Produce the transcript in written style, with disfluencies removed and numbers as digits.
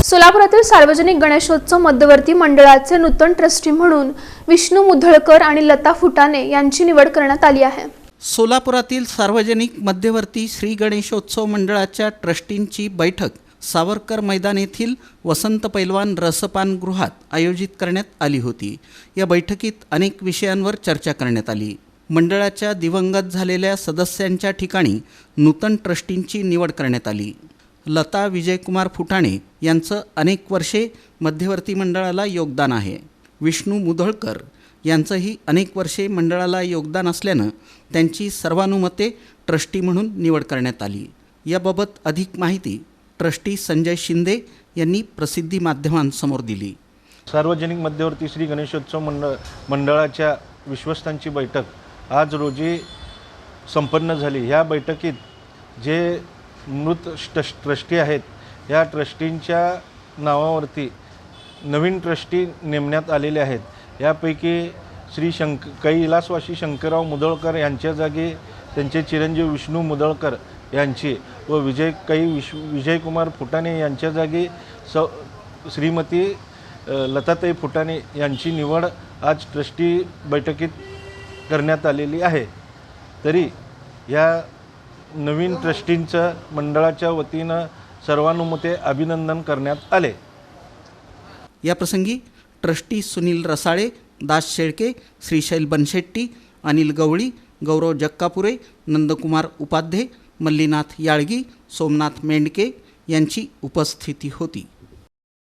सोलापुरातील सार्वजनिक गणेशोत्सव मध्यवर्ती मंडळाचे नूतन ट्रस्टी म्हणून विष्णू मुधळकर आणि लता फुटाणे यांची निवड करण्यात आली आहे। सोलापुरातील सार्वजनिक मध्यवर्ती श्री गणेशोत्सव मंडळाच्या ट्रस्टींची बैठक सावरकर मैदान येथील वसंत पैलवान रसपान गृहात आयोजित करण्यात आली होती। या बैठकीत अनेक विषयांवर चर्चा करण्यात आली। मंडळाच्या दिवंगत झालेल्या सदस्यांच्या ठिकाणी नूतन ट्रस्टींची निवड करण्यात आली। लता विजयकुमार फुटाणे यांचं अनेक वर्षे मध्यवर्ती मंडळाला योगदान आहे। विष्णू मुधळकर यांचंही अनेक वर्षे मंडळाला योगदान असल्यानं त्यांची सर्वानुमते ट्रस्टी म्हणून निवड करण्यात आली। याबाबत अधिक माहिती ट्रस्टी संजय शिंदे यांनी प्रसिद्धी माध्यमांसमोर दिली। सार्वजनिक मध्यवर्ती श्री गणेशोत्सव मंडळाच्या विश्वस्तांची बैठक आज रोजी संपन्न झाली। ह्या बैठकीत जे मृत ट्रस्टी आहेत, या ट्रस्टींच्या नावावरती नवीन ट्रस्टी नेमण्यात आलेले आहेत। यापैकी श्री कैलासवासी शंकरराव मुधळकर यांच्या जागी त्यांचे चिरंजीव विष्णू मुधळकर यांची व विजयकुमार फुटाणे यांच्या जागी श्रीमती लताताई फुटाणे यांची निवड आज ट्रस्टी बैठकीत करण्यात आलेली आहे। तरी या नवीन ट्रस्टींचं मंडळाच्या वतीनं सर्वानुमते अभिनंदन करण्यात आले। या प्रसंगी ट्रस्टी सुनील रसाळे, दास शेळके, श्रीशैल बनशेट्टी, अनिल गवळी, गौरव जक्कापुरे, नंदकुमार उपाध्ये, मल्लीनाथ याळगी, सोमनाथ मेंढके यांची उपस्थिती होती।